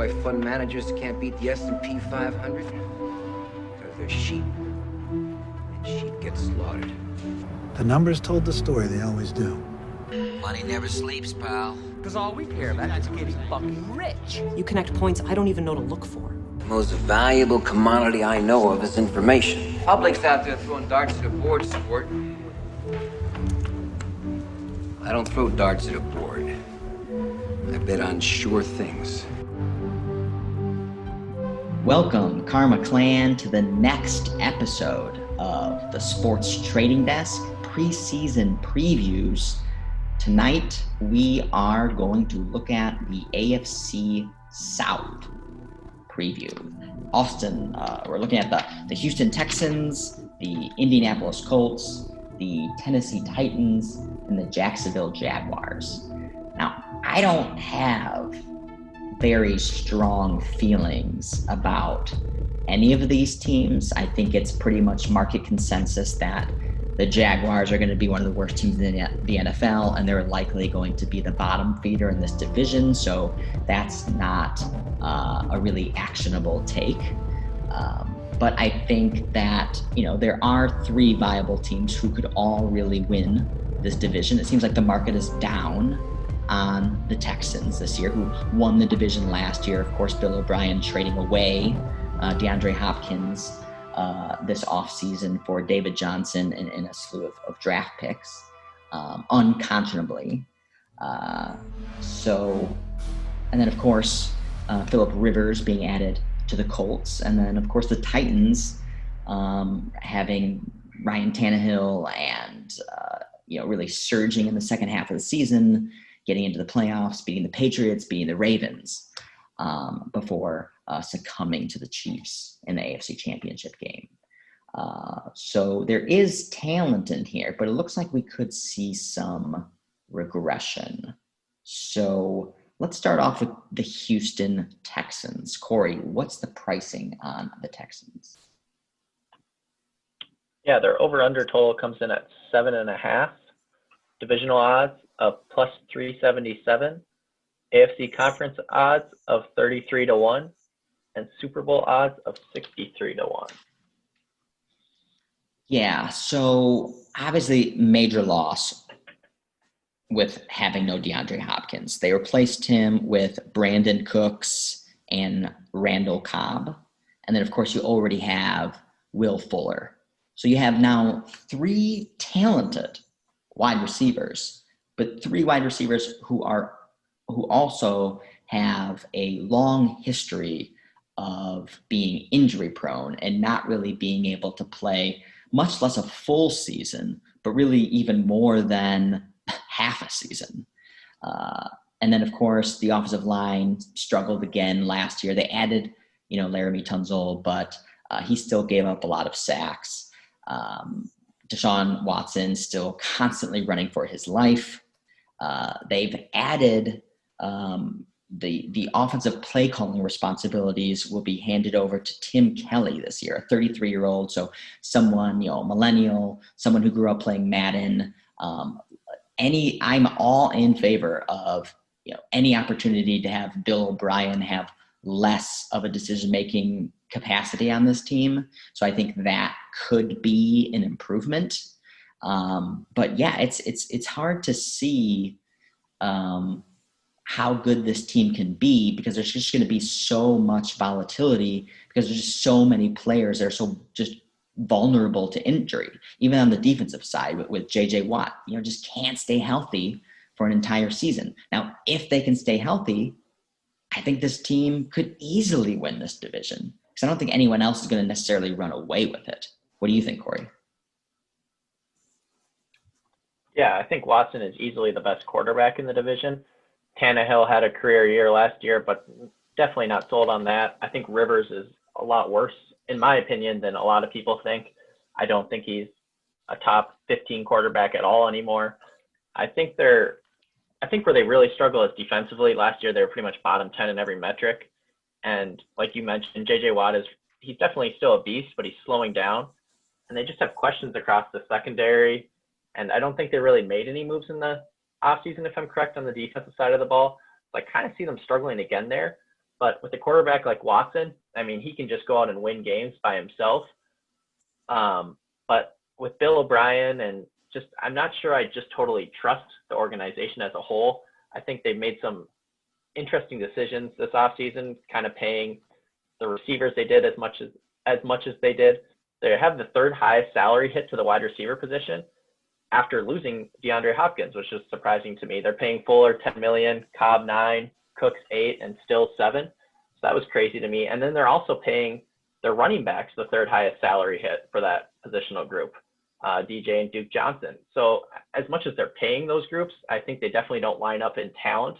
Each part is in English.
why fund managers can't beat the S&P 500? Because they're sheep, and sheep get slaughtered. The numbers told the story, they always do. Money never sleeps, pal. Because all we care about is getting fucking rich. You connect points I don't even know to look for. The most valuable commodity I know of is information. Public's out there throwing darts at a board sport. I don't throw darts at a board. I bet on sure things. Welcome, Karma Clan, to the next episode of the Sports Trading Desk preseason previews. Tonight, we are going to look at the AFC South preview. Austin, we're looking at the Houston Texans, the Indianapolis Colts, the Tennessee Titans, and the Jacksonville Jaguars. Now, I don't have very strong feelings about any of these teams. I think it's pretty much market consensus that the Jaguars are going to be one of the worst teams in the NFL, and they're likely going to be the bottom feeder in this division. So that's not a really actionable take. But I think that, there are three viable teams who could all really win this division. It seems like the market is down on the Texans this year, who won the division last year. Of course, Bill O'Brien trading away DeAndre Hopkins this offseason for David Johnson and a slew of draft picks, unconscionably. And then, of course, Phillip Rivers being added to the Colts. And then, of course, the Titans having Ryan Tannehill and, really surging in the second half of the season, getting into the playoffs, beating the Patriots, beating the Ravens, before succumbing to the Chiefs in the AFC Championship game. So there is talent in here, but it looks like we could see some regression. So let's start off with the Houston Texans. Corey, what's the pricing on the Texans? Yeah, their over-under total comes in at 7.5. Divisional odds of plus 377. AFC conference odds of 33-1. And Super Bowl odds of 63-1. Yeah, so obviously major loss with having no DeAndre Hopkins. They replaced him with Brandon Cooks and Randall Cobb. And then, of course, you already have Will Fuller. So you have now three talented wide receivers, but three wide receivers who also have a long history of being injury prone and not really being able to play, much less a full season, but really even more than half a season. And then, of course, the offensive line struggled again last year. They added, Laramie Tunzel, but he still gave up a lot of sacks. Deshaun Watson still constantly running for his life. They've added the offensive play calling responsibilities will be handed over to Tim Kelly this year, a 33-year-old. So someone, millennial, someone who grew up playing Madden. I'm all in favor of, any opportunity to have Bill O'Brien have less of a decision-making capacity on this team. So I think that could be an improvement. But yeah, it's hard to see how good this team can be, because there's just going to be so much volatility, because there's just so many players that are so just vulnerable to injury. Even on the defensive side with JJ Watt, just can't stay healthy for an entire season. Now, if they can stay healthy, I think this team could easily win this division, because I don't think anyone else is going to necessarily run away with it. What do you think, Corey? Yeah, I think Watson is easily the best quarterback in the division. Tannehill had a career year last year, but definitely not sold on that. I think Rivers is a lot worse, in my opinion, than a lot of people think. I don't think he's a top 15 quarterback at all anymore. I think where they really struggle is defensively. Last year, they were pretty much bottom 10 in every metric. And like you mentioned, JJ Watt he's definitely still a beast, but he's slowing down. And they just have questions across the secondary. And I don't think they really made any moves in the offseason, if I'm correct, on the defensive side of the ball. So I kind of see them struggling again there. But with a quarterback like Watson, I mean, he can just go out and win games by himself. But with Bill O'Brien and I'm not sure I just totally trust the organization as a whole. I think they've made some interesting decisions this offseason, kind of paying the receivers they did as much as they did. They have the third highest salary hit to the wide receiver position after losing DeAndre Hopkins, which is surprising to me. They're paying Fuller $10 million, Cobb $9 million, Cooks $8 million, and still $7 million. So that was crazy to me. And then they're also paying their running backs the third highest salary hit for that positional group, DJ and Duke Johnson. So as much as they're paying those groups, I think they definitely don't line up in talent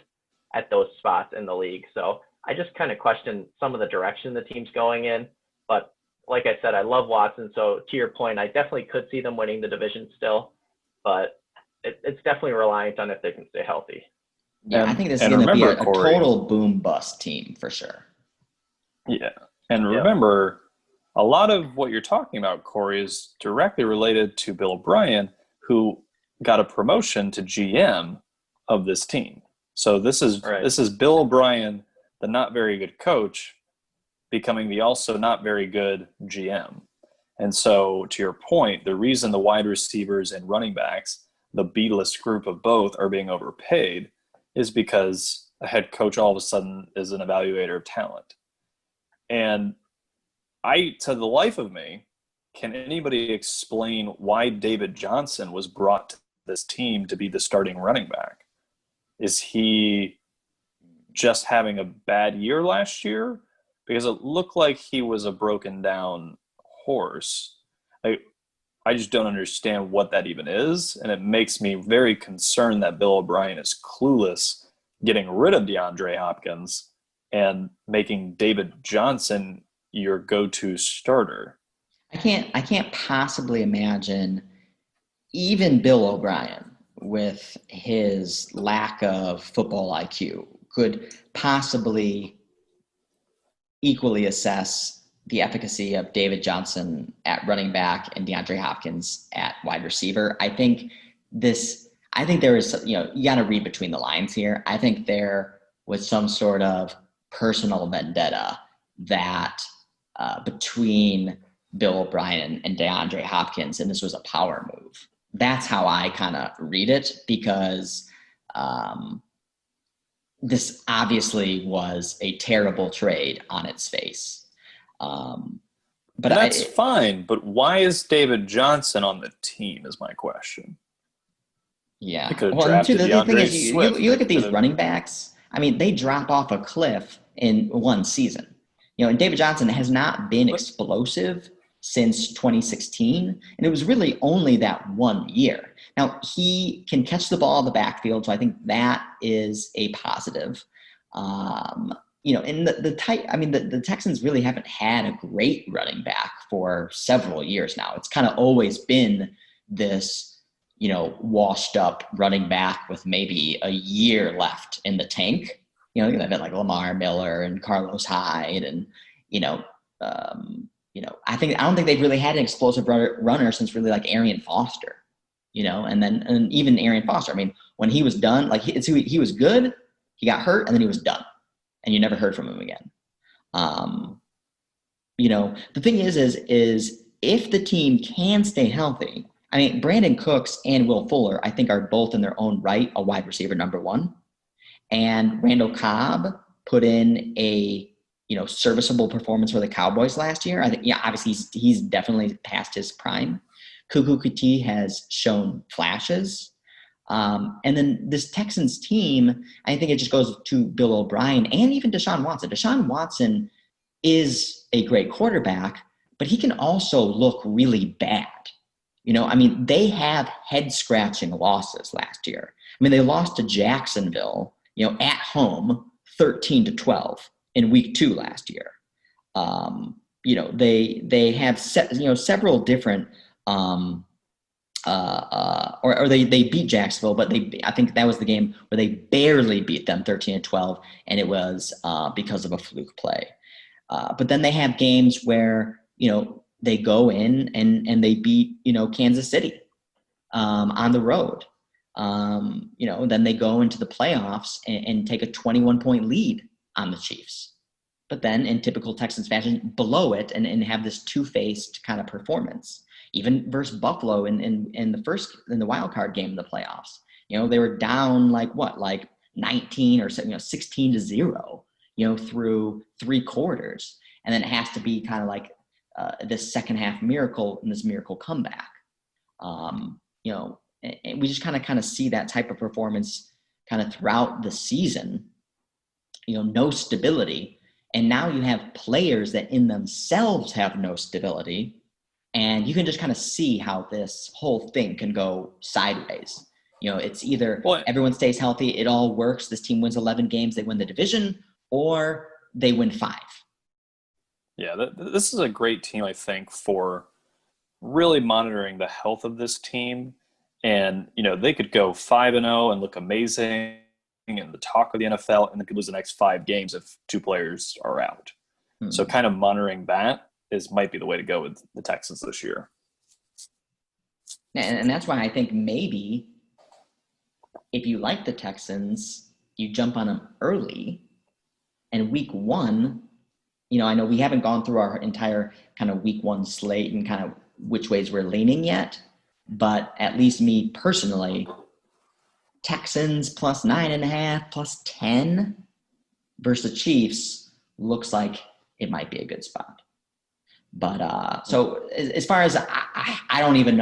at those spots in the league. So I just kind of question some of the direction the team's going in. But like I said, I love Watson. So to your point, I definitely could see them winning the division still, but it's definitely reliant on if they can stay healthy. Yeah, I think this is going to be a total boom bust team for sure. Yeah. And remember, a lot of what you're talking about, Corey, is directly related to Bill O'Brien, who got a promotion to GM of this team. So this is Bill O'Brien, the not very good coach, becoming the also not very good GM. And so to your point, the reason the wide receivers and running backs, the B-list group of both, are being overpaid is because a head coach all of a sudden is an evaluator of talent. And to the life of me, can anybody explain why David Johnson was brought to this team to be the starting running back? Is he just having a bad year last year? Because it looked like he was a broken down horse. I just don't understand what that even is. And it makes me very concerned that Bill O'Brien is clueless getting rid of DeAndre Hopkins and making David Johnson your go-to starter. I can't possibly imagine even Bill O'Brien, with his lack of football IQ, could possibly equally assess the efficacy of David Johnson at running back and DeAndre Hopkins at wide receiver. I think there is, you got to read between the lines here. I think there was some sort of personal vendetta that between Bill O'Brien and DeAndre Hopkins, and this was a power move. That's how I kind of read it, because this obviously was a terrible trade on its face. But that's fine. But why is David Johnson on the team is my question. Yeah. Well, too, the thing is, you look at these running backs, I mean, they drop off a cliff in one season. And David Johnson has not been explosive since 2016, and it was really only that 1 year. Now, he can catch the ball in the backfield, so I think that is a positive. And the Texans really haven't had a great running back for several years now. It's kind of always been this, washed up running back with maybe a year left in the tank. They've been like Lamar Miller and Carlos Hyde, and I don't think they've really had an explosive runner since really like Arian Foster, and even Arian Foster. I mean, when he was done, like he was good, he got hurt, and then he was done, and you never heard from him again. The thing is if the team can stay healthy, I mean, Brandon Cooks and Will Fuller, I think, are both in their own right a wide receiver number one. And Randall Cobb put in a, serviceable performance for the Cowboys last year. I think, obviously he's definitely past his prime. Kuku Kuti has shown flashes. And then this Texans team, I think it just goes to Bill O'Brien and even Deshaun Watson. Deshaun Watson is a great quarterback, but he can also look really bad. They have head-scratching losses last year. They lost to Jacksonville, at home, 13-12 in week 2 last year. They have several different or they beat Jacksonville, but I think that was the game where they barely beat them 13-12, and it was because of a fluke play. But then they have games where they go in and they beat Kansas City on the road. Then they go into the playoffs and take a 21-point lead on the Chiefs. but then in typical Texans fashion, below it and have this two-faced kind of performance. Even versus Buffalo in the wild card game in the playoffs. They were down like 19 or 16-0, through 3 quarters. And then it has to be kind of like this second half miracle and this miracle comeback. And we just kind of see that type of performance kind of throughout the season, no stability. And now you have players that in themselves have no stability. And you can just kind of see how this whole thing can go sideways. It's either everyone stays healthy, it all works, this team wins 11 games, they win the division, or they win 5. Yeah, this is a great team, I think, for really monitoring the health of this team. And, they could go 5-0 and look amazing and the talk of the NFL, and they could lose the next 5 games if 2 players are out. Mm-hmm. So kind of monitoring that might be the way to go with the Texans this year. And that's why I think maybe if you like the Texans, you jump on them early. And week 1, I know we haven't gone through our entire kind of week 1 slate and kind of which ways we're leaning yet. But at least me personally, Texans plus 9.5, plus 10 versus the Chiefs looks like it might be a good spot. But so as far as I don't even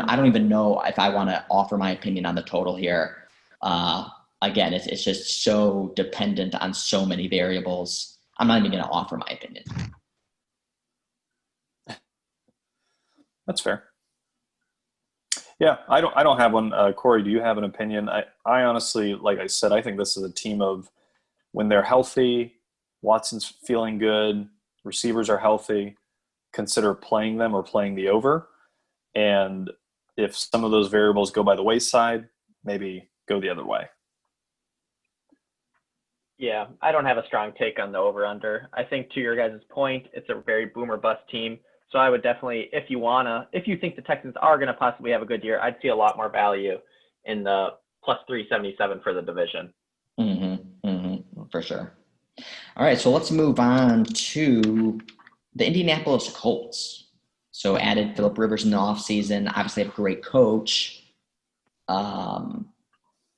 know if I want to offer my opinion on the total here. Again, it's just so dependent on so many variables. I'm not even going to offer my opinion. That's fair. Yeah, I don't have one. Corey, do you have an opinion? I honestly, like I said, I think this is a team of when they're healthy, Watson's feeling good, receivers are healthy, consider playing them or playing the over. And if some of those variables go by the wayside, maybe go the other way. Yeah, I don't have a strong take on the over-under. I think to your guys' point, it's a very boom or bust team. So I would definitely, if you think the Texans are going to possibly have a good year, I'd see a lot more value in the plus 377 for the division. For sure. All right, so let's move on to the Indianapolis Colts. So added Phillip Rivers in the offseason. Obviously have a great coach.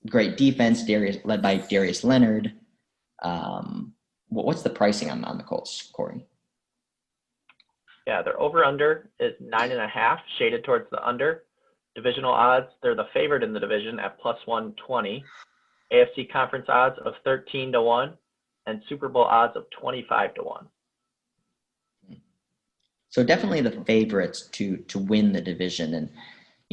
Great defense, led by Darius Leonard. What's the pricing on the Colts, Corey? Yeah, their over-under is 9.5, shaded towards the under. Divisional odds, they're the favorite in the division at plus 120. AFC conference odds of 13-1, and Super Bowl odds of 25-1. So definitely the favorites to win the division. And,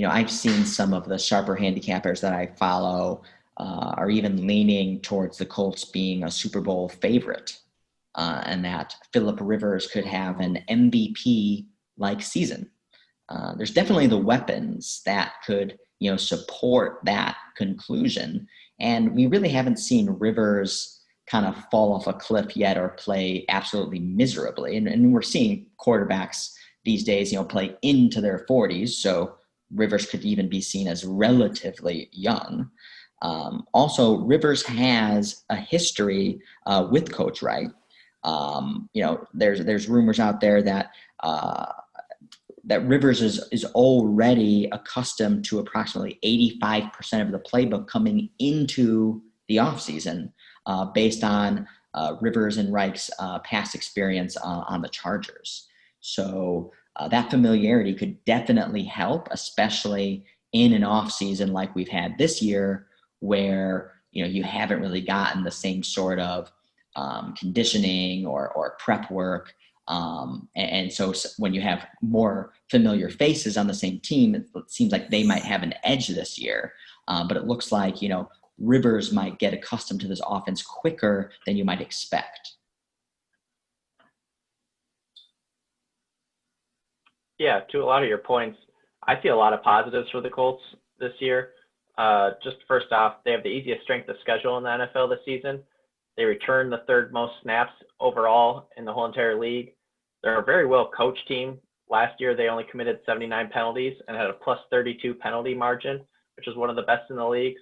I've seen some of the sharper handicappers that I follow are even leaning towards the Colts being a Super Bowl favorite. And that Phillip Rivers could have an MVP-like season. There's definitely the weapons that could, support that conclusion. And we really haven't seen Rivers kind of fall off a cliff yet or play absolutely miserably. And we're seeing quarterbacks these days, play into their 40s. So Rivers could even be seen as relatively young. Also, Rivers has a history with Coach Wright. There's rumors out there that that Rivers is already accustomed to approximately 85% of the playbook coming into the offseason based on Rivers and Reich's past experience on the Chargers. So that familiarity could definitely help, especially in an offseason like we've had this year where, you haven't really gotten the same sort of conditioning or prep work. And so when you have more familiar faces on the same team, it seems like they might have an edge this year. But it looks like, Rivers might get accustomed to this offense quicker than you might expect. Yeah, to a lot of your points, I see a lot of positives for the Colts this year. Just first off, they have the easiest strength of schedule in the NFL this season. They return the 3rd most snaps overall in the whole entire league. They're a very well coached team. Last year, they only committed 79 penalties and had a plus 32 penalty margin, which is one of the best in the leagues.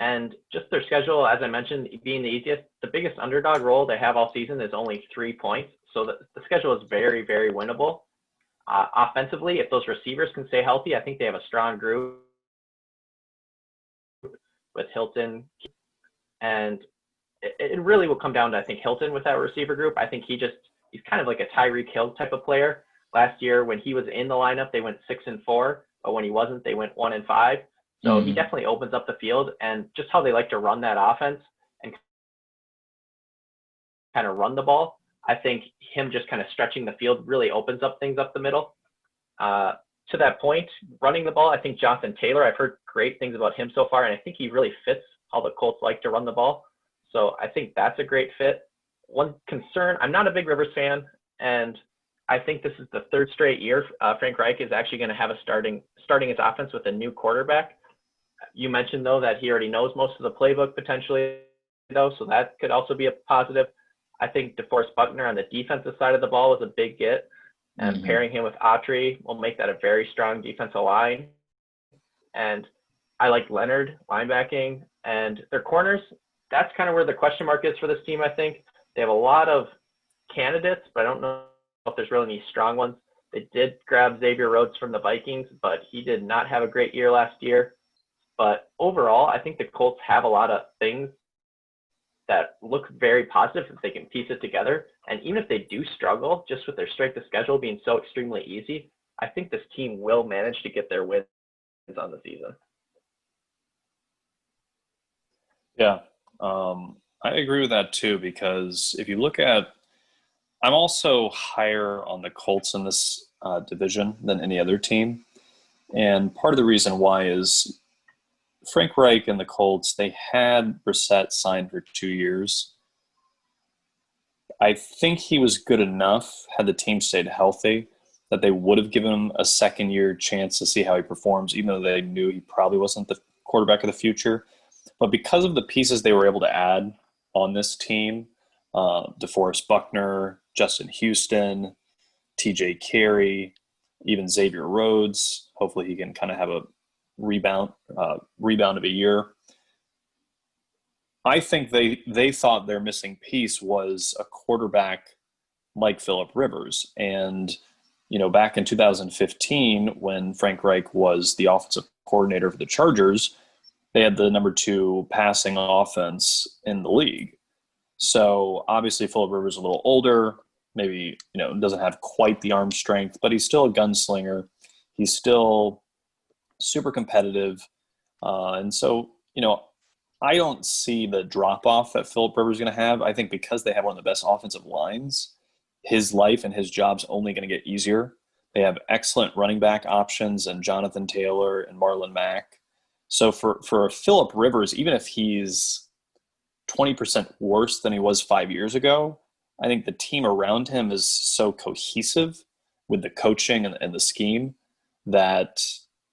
And just their schedule, as I mentioned, being the easiest, the biggest underdog role they have all season is only 3 points. So the schedule is very, very winnable. Offensively, if those receivers can stay healthy, I think they have a strong group with Hilton. And it really will come down to, I think, Hilton with that receiver group. I think he's kind of like a Tyreek Hill type of player. Last year, when he was in the lineup, they went 6-4, but when he wasn't, they went 1-5. So he definitely opens up the field, and just how they like to run that offense and kind of run the ball. I think him just kind of stretching the field really opens up things up the middle. To that point, running the ball, I think Jonathan Taylor, I've heard great things about him so far, and I think he really fits how the Colts like to run the ball. So I think that's a great fit. One concern, I'm not a big Rivers fan, and I think this is the third straight year Frank Reich is actually going to have starting his offense with a new quarterback. You mentioned, though, that he already knows most of the playbook potentially, though, so that could also be a positive. I think DeForest Buckner on the defensive side of the ball was a big get, and pairing him with Autry will make that a very strong defensive line. And I like Leonard linebacking, and their corners, that's kind of where the question mark is for this team, I think. They have a lot of candidates, but I don't know if there's really any strong ones. They did grab Xavier Rhodes from the Vikings, but he did not have a great year last year. But overall, I think the Colts have a lot of things that look very positive if they can piece it together. And even if they do struggle, just with their strength of schedule being so extremely easy, I think this team will manage to get their wins on the season. Yeah, I agree with that too, because if you look at, I'm also higher on the Colts in this division than any other team. And part of the reason why is Frank Reich and the Colts, they had Brissett signed for 2 years. I think he was good enough, had the team stayed healthy, that they would have given him a second-year chance to see how he performs, even though they knew he probably wasn't the quarterback of the future. But because of the pieces they were able to add on this team, DeForest Buckner, Justin Houston, TJ Carey, even Xavier Rhodes, hopefully he can kind of have a rebound of a year. I think they thought their missing piece was a quarterback like Phillip Rivers. And, back in 2015, when Frank Reich was the offensive coordinator for the Chargers, they had the number 2 passing offense in the league. So obviously Phillip Rivers is a little older, maybe, doesn't have quite the arm strength, but he's still a gunslinger. He's still super competitive. And so, I don't see the drop-off that Phillip Rivers is going to have. I think because they have one of the best offensive lines, his life and his job's only going to get easier. They have excellent running back options and Jonathan Taylor and Marlon Mack. So for Phillip Rivers, even if he's 20% worse than he was 5 years ago, I think the team around him is so cohesive with the coaching and the scheme that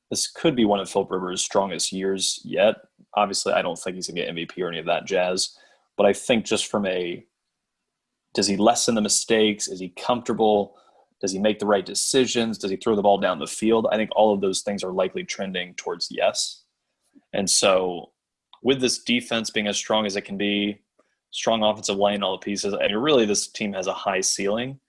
this could be one of Phillip Rivers' strongest years yet. Obviously, I don't think he's going to get MVP or any of that jazz. But I think just from does he lessen the mistakes? Is he comfortable? Does he make the right decisions? Does he throw the ball down the field? I think all of those things are likely trending towards yes. And so with this defense being as strong as it can be, strong offensive line, all the pieces, really this team has a high ceiling.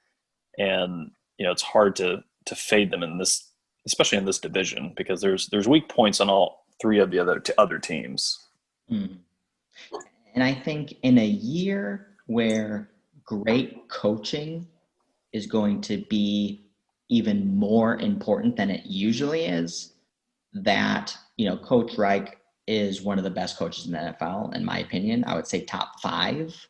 And, it's hard to fade them in this, especially in this division, because there's weak points on all 3 of the other teams. And I think in a year where great coaching is going to be even more important than it usually is, that, Coach Reich is one of the best coaches in the NFL, in my opinion. I would say top 5.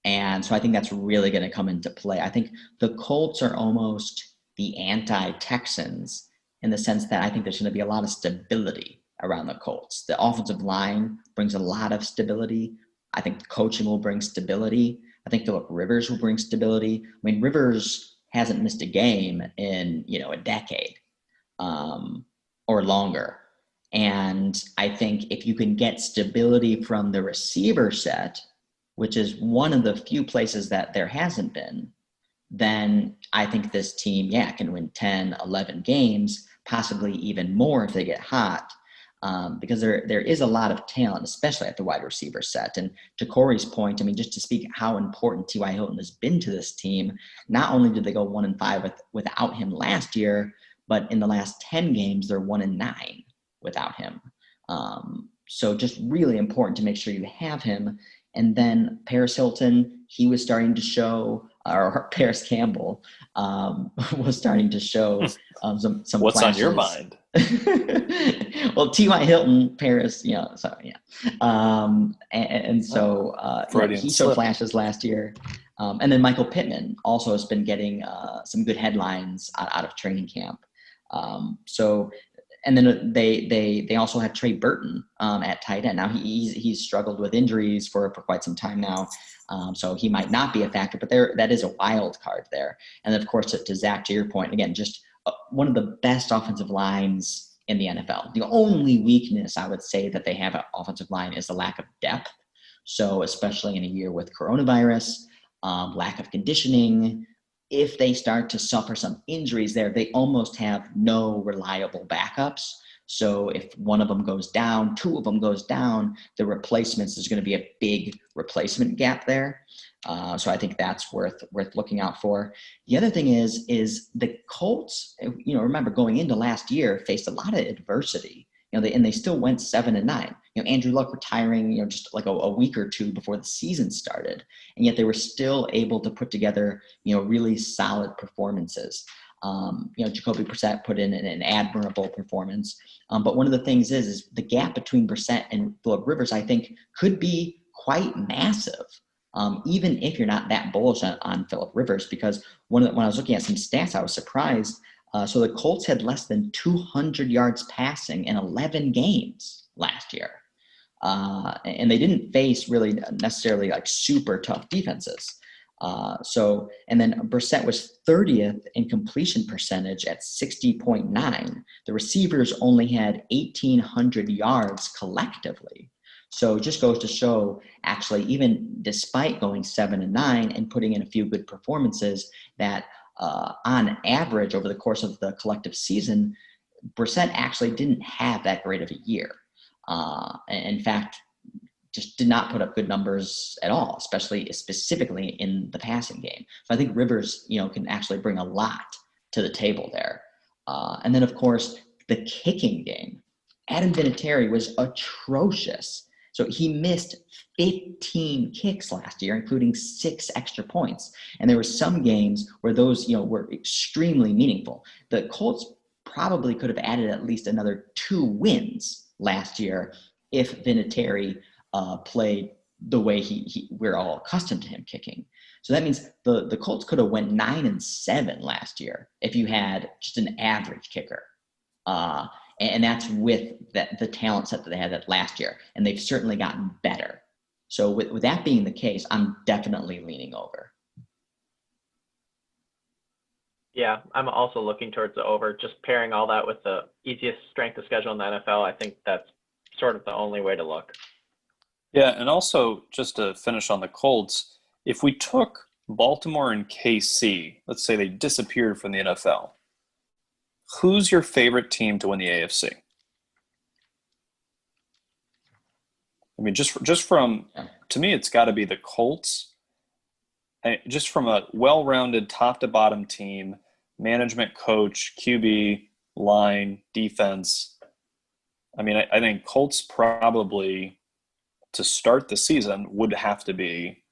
And so I think that's really going to come into play. I think the Colts are almost the anti-Texans in the sense that I think there's going to be a lot of stability around the Colts. The offensive line brings a lot of stability. I think the coaching will bring stability. I think Phillip Rivers will bring stability. I mean, Rivers hasn't missed a game in, a decade or longer. And I think if you can get stability from the receiver set, which is one of the few places that there hasn't been, then I think this team, can win 10, 11 games, possibly even more if they get hot. because there is a lot of talent, especially at the wide receiver set. And to Corey's point, I mean, just to speak how important T.Y. Hilton has been to this team, not only did they go 1-5 without him last year, but in the last 10 games, they're 1-9 without him. So just really important to make sure you have him. And then Paris Hilton, he was starting to show, or Paris Campbell was starting to show some What's flashes. on your mind? Well, T.Y. Hilton, Paris, so yeah. He showed flashes last year. And then Michael Pittman also has been getting some good headlines out of training camp. And then they also have Trey Burton at tight end. Now he's struggled with injuries for quite some time now, so he might not be a factor. But that is a wild card there. And then of course to Zach, to your point, again, just one of the best offensive lines in the NFL. The only weakness I would say that they have at offensive line is the lack of depth. So especially in a year with coronavirus, lack of conditioning. If they start to suffer some injuries there, they almost have no reliable backups. So if one of them goes down, two of them goes down, the replacements, there's going to be a big replacement gap there. So I think that's worth looking out for. The other thing is the Colts, remember going into last year, faced a lot of adversity. They still went 7-9. Andrew Luck retiring, just like a week or two before the season started, and yet they were still able to put together, really solid performances. Jacoby Brissett put in an admirable performance. But one of the things is the gap between Brissett and Phillip Rivers, I think, could be quite massive. Even if you're not that bullish on Phillip Rivers, because when I was looking at some stats, I was surprised. So the Colts had less than 200 yards passing in 11 games last year. And they didn't face really necessarily like super tough defenses. And then Brissett was 30th in completion percentage at 60.9. The receivers only had 1,800 yards collectively. So it just goes to show, actually, even despite going 7-9 and putting in a few good performances, that on average over the course of the collective season, Brissett actually didn't have that great of a year. In fact, just did not put up good numbers at all, specifically in the passing game. So I think Rivers, can actually bring a lot to the table there. And then, of course, the kicking game. Adam Vinatieri was atrocious. So he missed 15 kicks last year, including 6 extra points. And there were some games where those, were extremely meaningful. The Colts probably could have added at least another 2 wins last year if Vinatieri played the way we're all accustomed to him kicking. So that means the Colts could have went 9-7 last year if you had just an average kicker. And that's with the talent set that they had last year. And they've certainly gotten better. So with that being the case, I'm definitely leaning over. Yeah, I'm also looking towards the over. Just pairing all that with the easiest strength of schedule in the NFL, I think that's sort of the only way to look. Yeah, and also just to finish on the Colts, if we took Baltimore and KC, let's say they disappeared from the NFL, who's your favorite team to win the AFC? I mean, just from, to me, it's got to be the Colts. Just from a well-rounded top-to-bottom team, management, coach, QB, line, defense. I mean, I think Colts probably, to start the season, would have to be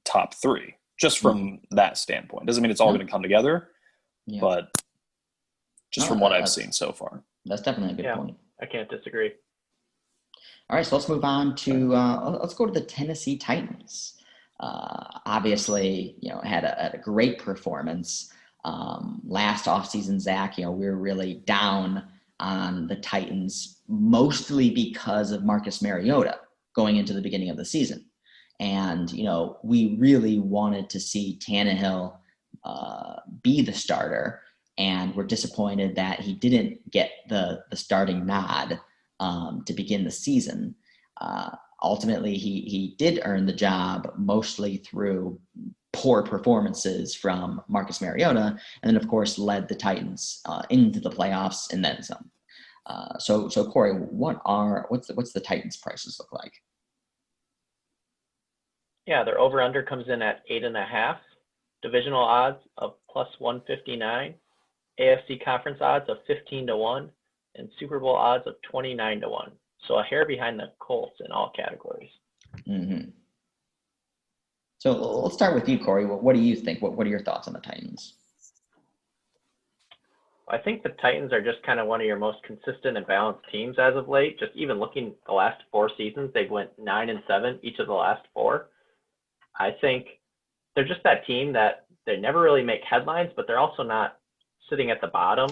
top 3, just from that standpoint. Doesn't mean it's all going to come together, but just from what I've seen so far. That's definitely a good point. I can't disagree. All right, so let's move on to let's go to the Tennessee Titans. Obviously, had a great performance last offseason. Zach, we were really down on the Titans, mostly because of Marcus Mariota going into the beginning of the season, and we really wanted to see Tannehill be the starter, and we're disappointed that he didn't get the starting nod to begin the season. Ultimately, he did earn the job mostly through poor performances from Marcus Mariota, and then, of course, led the Titans into the playoffs and then some. So Corey, what's the Titans' prices look like? Yeah, their over/under comes in at 8.5. Divisional odds of +159. AFC conference odds of 15-1, and Super Bowl odds of 29-1. So a hair behind the Colts in all categories. Mm-hmm. So let's start with you, Corey. What do you think? What are your thoughts on the Titans? I think the Titans are just kind of one of your most consistent and balanced teams as of late. Just even looking the last 4 seasons, they've went 9-7 each of the last 4. I think they're just that team that they never really make headlines, but they're also not sitting at the bottom.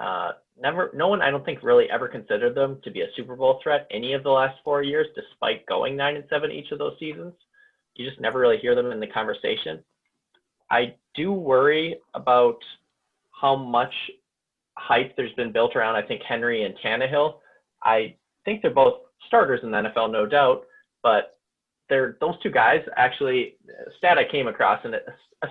No one, I don't think, really ever considered them to be a Super Bowl threat any of the last 4 years, despite going 9-7 each of those seasons. You just never really hear them in the conversation. I do worry about how much hype there's been built around, I think, Henry and Tannehill. I think they're both starters in the NFL, no doubt, but those two guys actually, a stat I came across, and a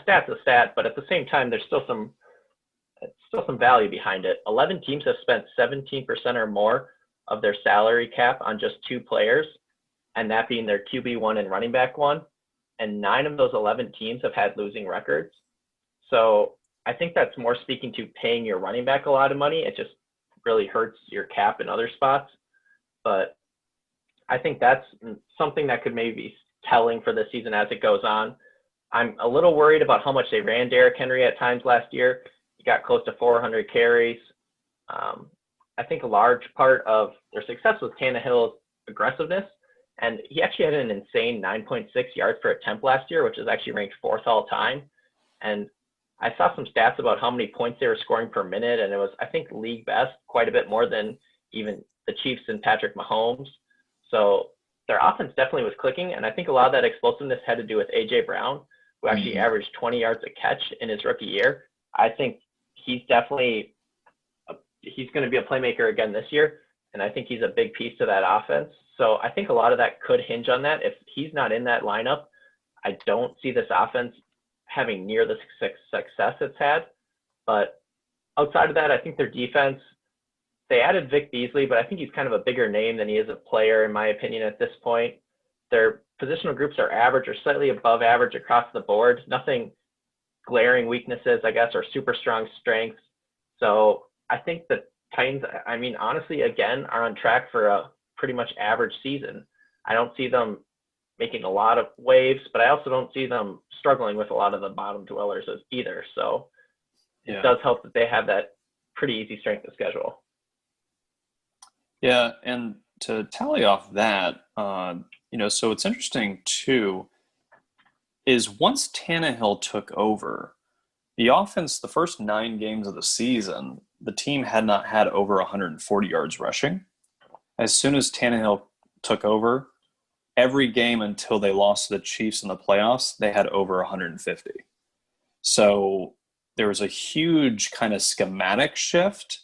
stat's a stat, but at the same time, there's still some value behind it. 11 teams have spent 17% or more of their salary cap on just 2 players, and that being their QB1 and running back 1. And 9 of those 11 teams have had losing records. So I think that's more speaking to paying your running back a lot of money. It just really hurts your cap in other spots. But I think that's something that could maybe be telling for the season as it goes on. I'm a little worried about how much they ran Derrick Henry at times last year. He got close to 400 carries. I think a large part of their success was Tannehill's aggressiveness. And he actually had an insane 9.6 yards per attempt last year, which is actually ranked 4th all time. And I saw some stats about how many points they were scoring per minute, and it was, I think, league best, quite a bit more than even the Chiefs and Patrick Mahomes. So their offense definitely was clicking, and I think a lot of that explosiveness had to do with A.J. Brown, who actually averaged 20 yards a catch in his rookie year. I think he's going to be a playmaker again this year, and I think he's a big piece to that offense. So I think a lot of that could hinge on that. If he's not in that lineup, I don't see this offense having near the success it's had. But outside of that, I think their defense, they added Vic Beasley, but I think he's kind of a bigger name than he is a player, in my opinion, at this point. Their positional groups are average or slightly above average across the board. Nothing glaring weaknesses, I guess, or super strong strengths. So I think the Titans, I mean, honestly, again, are on track for a pretty much average season. I don't see them making a lot of waves, but I also don't see them struggling with a lot of the bottom dwellers either. So it does help that they have that pretty easy strength of schedule. Yeah, and to tally off that, so it's interesting too, is once Tannehill took over, the offense, the first 9 games of the season, the team had not had over 140 yards rushing. As soon as Tannehill took over, every game until they lost to the Chiefs in the playoffs, they had over 150. So there was a huge kind of schematic shift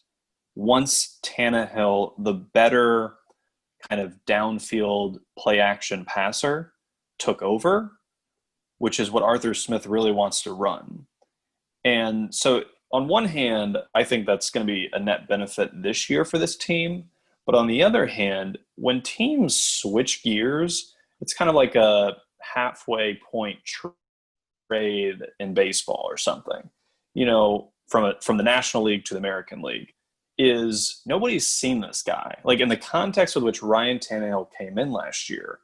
once Tannehill, the better kind of downfield play action passer, took over, which is what Arthur Smith really wants to run. And so on one hand, I think that's going to be a net benefit this year for this team. But on the other hand, when teams switch gears, it's kind of like a halfway point trade in baseball or something, from the National League to the American League, is nobody's seen this guy. Like in the context with which Ryan Tannehill came in last year,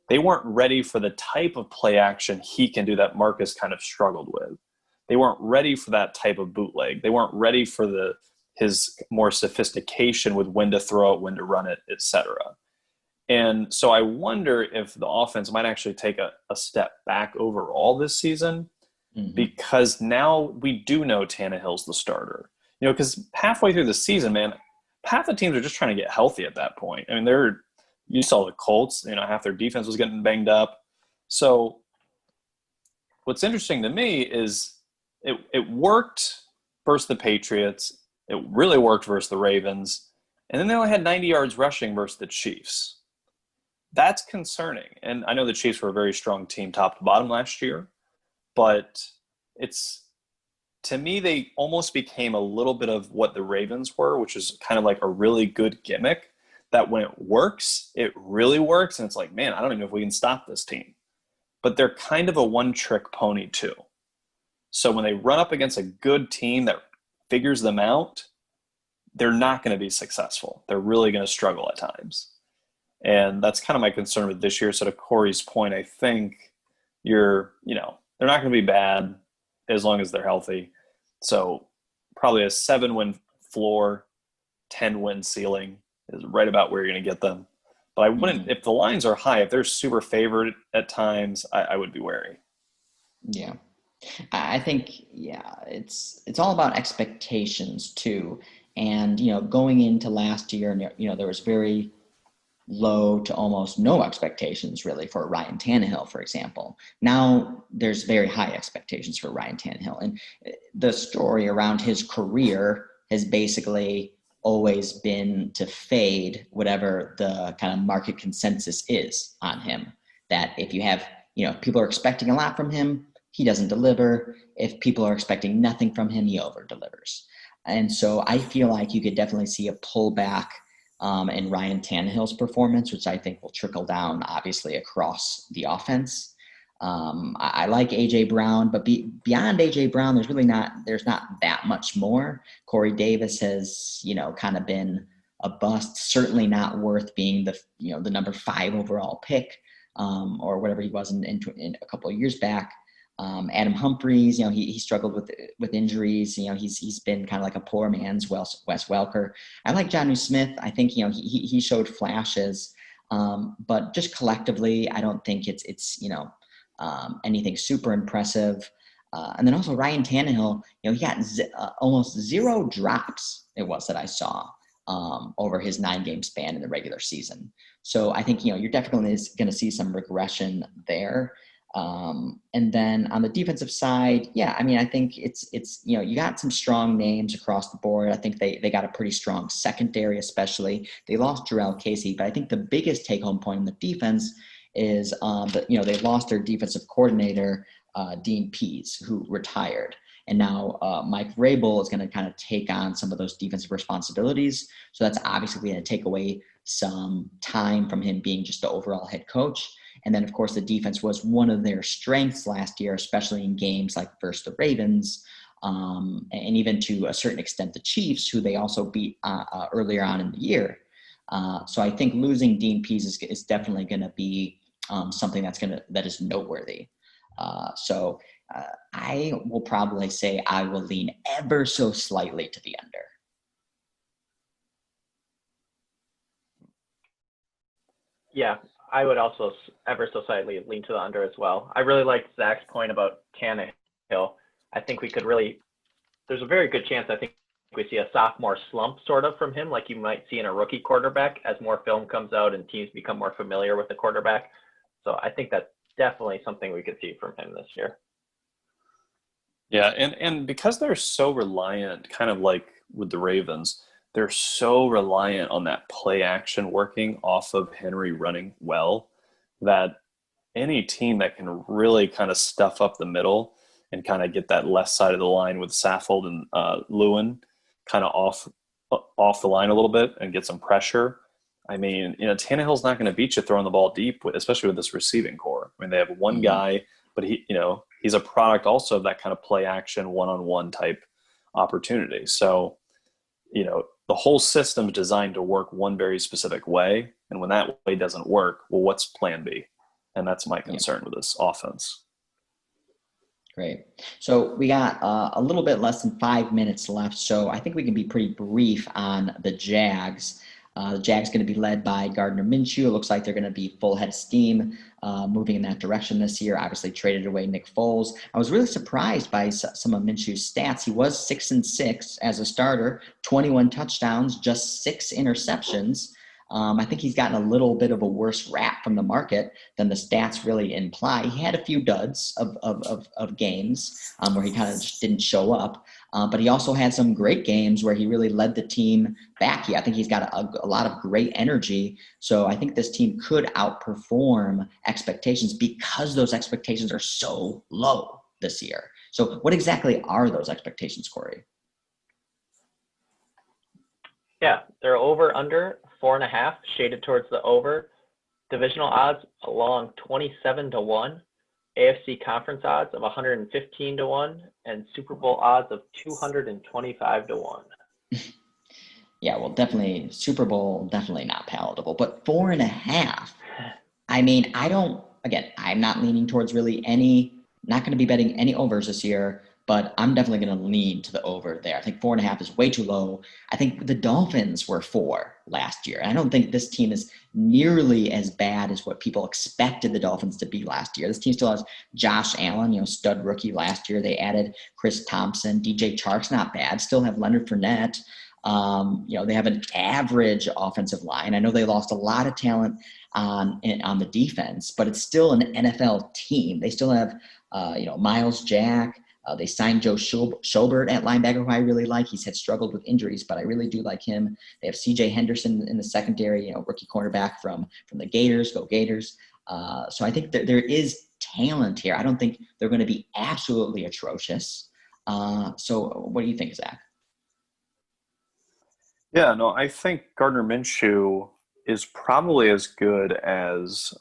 they weren't ready for the type of play action he can do that Marcus kind of struggled with. They weren't ready for that type of bootleg. They weren't ready for his more sophistication with when to throw it, when to run it, etc. And so I wonder if the offense might actually take a step back overall this season, because now we do know Tannehill's the starter. Because halfway through the season, man, half the teams are just trying to get healthy at that point. I mean, you saw the Colts, half their defense was getting banged up. So what's interesting to me is it worked versus the Patriots. It really worked versus the Ravens. And then they only had 90 yards rushing versus the Chiefs. That's concerning. And I know the Chiefs were a very strong team top to bottom last year, but to me, they almost became a little bit of what the Ravens were, which is kind of like a really good gimmick that when it works, it really works. And it's like, man, I don't even know if we can stop this team. But they're kind of a one-trick pony too. So when they run up against a good team that figures them out, they're not going to be successful. They're really going to struggle at times. And that's kind of my concern with this year. So to Corey's point, I think they're not going to be bad as long as they're healthy. So probably a 7-win floor, 10-win ceiling is right about where you're going to get them. But I wouldn't, if the lines are high, if they're super favored at times, I would be wary. Yeah. I think, it's all about expectations too. And, going into last year, there was very low to almost no expectations really for Ryan Tannehill, for example. Now there's very high expectations for Ryan Tannehill. And the story around his career has basically always been to fade whatever the kind of market consensus is on him. That if you have, people are expecting a lot from him, he doesn't deliver. If people are expecting nothing from him, he over delivers. And so I feel like you could definitely see a pullback in Ryan Tannehill's performance, which I think will trickle down obviously across the offense. I like AJ Brown, but beyond AJ Brown, there's not that much more. Corey Davis has, kind of been a bust, certainly not worth being the number 5 overall pick, or whatever he was in a couple of years back. Adam Humphries, he struggled with injuries. He's been kind of like a poor man's Wes Welker. I like Jonnu Smith. I think, he showed flashes, but just collectively, I don't think it's anything super impressive. And then also Ryan Tannehill, he got almost 0 drops it was that I saw over his 9-game span in the regular season. So I think, you're definitely going to see some regression there. And then on the defensive side, I think it's you got some strong names across the board. I think they got a pretty strong secondary, especially. They lost Jarrell Casey, but I think the biggest take-home point in the defense is that they lost their defensive coordinator, Dean Pease, who retired. And now Mike Vrabel is going to kind of take on some of those defensive responsibilities. So that's obviously going to take away some time from him being just the overall head coach. And then, of course, the defense was one of their strengths last year, especially in games like versus the Ravens, and even to a certain extent the Chiefs, who they also beat earlier on in the year. So I think losing Dean Pease is definitely going to be something that is noteworthy. So I will probably say I will lean ever so slightly to the under. Yeah, I would also ever so slightly lean to the under as well. I really like Zach's point about Tannehill. I think there's a very good chance I think we see a sophomore slump sort of from him, like you might see in a rookie quarterback as more film comes out and teams become more familiar with the quarterback. So I think that's definitely something we could see from him this year. Yeah, and because they're so reliant, kind of like with the Ravens, they're so reliant on that play action working off of Henry running well, that any team that can really kind of stuff up the middle and kind of get that left side of the line with Saffold and Lewin kind of off the line a little bit and get some pressure. I mean, Tannehill's not going to beat you throwing the ball deep, especially with this receiving core. I mean, they have one guy, but he's a product also of that kind of play action, one-on-one type opportunity. So, the whole system is designed to work one very specific way. And when that way doesn't work, well, what's plan B? And that's my concern with this offense. Great. So we got a little bit less than 5 minutes left. So I think we can be pretty brief on the Jags. The Jags going to be led by Gardner Minshew. It looks like they're going to be full head steam moving in that direction this year. Obviously traded away Nick Foles. I was really surprised by some of Minshew's stats. He was 6-6 as a starter, 21 touchdowns, just 6 interceptions. I think he's gotten a little bit of a worse rap from the market than the stats really imply. He had a few duds of games where he kind of just didn't show up. But he also had some great games where he really led the team back. I think he's got a lot of great energy. So I think this team could outperform expectations because those expectations are so low this year. So what exactly are those expectations, Corey? Yeah, they're over under 4.5, shaded towards the over. Divisional odds along 27-1. AFC conference odds of 115-1, and Super Bowl odds of 225-1. Yeah, well, definitely Super Bowl, definitely not palatable, but 4.5. I mean, I'm not leaning towards really not going to be betting any overs this year, but I'm definitely going to lean to the over there. I think 4.5 is way too low. I think the Dolphins were 4 last year. And I don't think this team is nearly as bad as what people expected the Dolphins to be last year. This team still has Josh Allen, stud rookie last year. They added Chris Thompson, DJ Chark's not bad. Still have Leonard Fournette. They have an average offensive line. I know they lost a lot of talent on the defense, but it's still an NFL team. They still have, Miles Jack. They signed Joe Schobert at linebacker, who I really like. He's had struggled with injuries, but I really do like him. They have C.J. Henderson in the secondary, rookie cornerback from the Gators. Go Gators. So I think there is talent here. I don't think they're going to be absolutely atrocious. So what do you think, Zach? Yeah, no, I think Gardner Minshew is probably as good as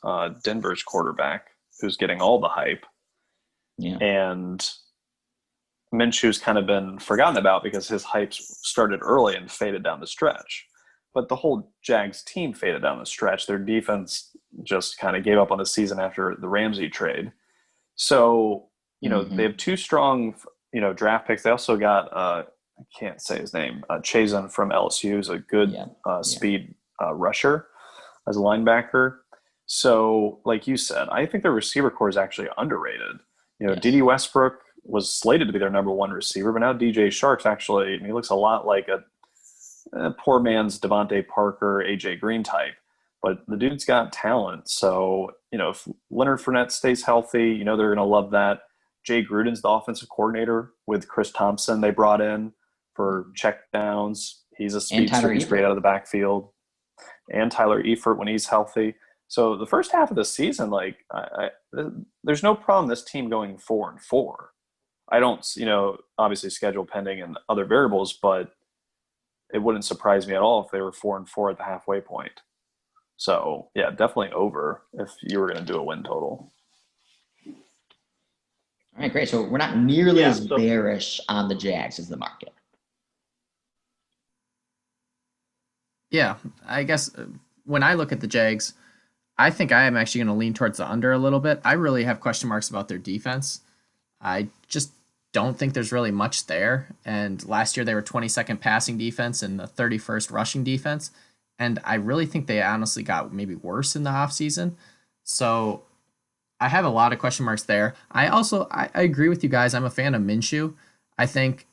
Denver's quarterback, who's getting all the hype. Yeah. And Minshew's kind of been forgotten about because his hype started early and faded down the stretch. But the whole Jags team faded down the stretch. Their defense just kind of gave up on the season after the Ramsey trade. So, they have 2 strong, draft picks. They also got, I can't say his name, Chazen from LSU, who's a good speed rusher as a linebacker. So, like you said, I think their receiver core is actually underrated. Dede Westbrook was slated to be their number 1 receiver, but now DJ Shark's actually, he looks a lot like a poor man's Devontae Parker, AJ Green type, but the dude's got talent. So, if Leonard Fournette stays healthy, they're going to love that. Jay Gruden's the offensive coordinator with Chris Thompson they brought in for check downs. He's a speedster. He's great out of the backfield. And Tyler Eifert when he's healthy. So the first half of the season, there's no problem this team going 4-4. I don't, obviously schedule pending and other variables, but it wouldn't surprise me at all if they were 4-4 at the halfway point. So yeah, definitely over if you were going to do a win total. All right, great. So we're not nearly as bearish on the Jags as the market. Yeah, I guess when I look at the Jags, I think I am actually going to lean towards the under a little bit. I really have question marks about their defense. I just don't think there's really much there. And last year they were 22nd passing defense and the 31st rushing defense. And I really think they honestly got maybe worse in the offseason. So I have a lot of question marks there. I agree with you guys. I'm a fan of Minshew. I think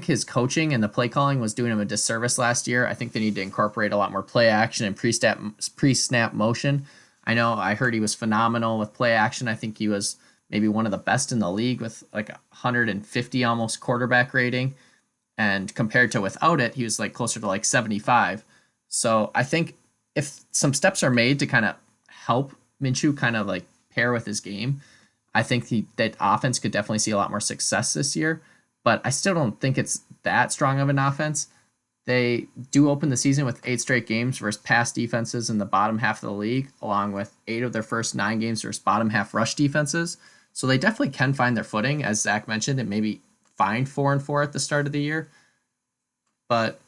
his coaching and the play calling was doing him a disservice last year. I think they need to incorporate a lot more play action and pre-snap motion. I know I heard he was phenomenal with play action. I think he was maybe one of the best in the league with like 150 almost quarterback rating. And compared to without it, he was like closer to like 75. So I think if some steps are made to kind of help Minshew kind of like pair with his game, I think that offense could definitely see a lot more success this year. But I still don't think it's that strong of an offense. They do open the season with 8 straight games versus pass defenses in the bottom half of the league, along with 8 of their first 9 games versus bottom half rush defenses. So they definitely can find their footing, as Zach mentioned, and maybe find 4-4 at the start of the year. But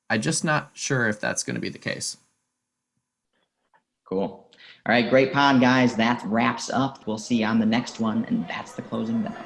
I'm just not sure if that's going to be the case. Cool. All right, great pod, guys. That wraps up. We'll see you on the next one, and that's the closing bell.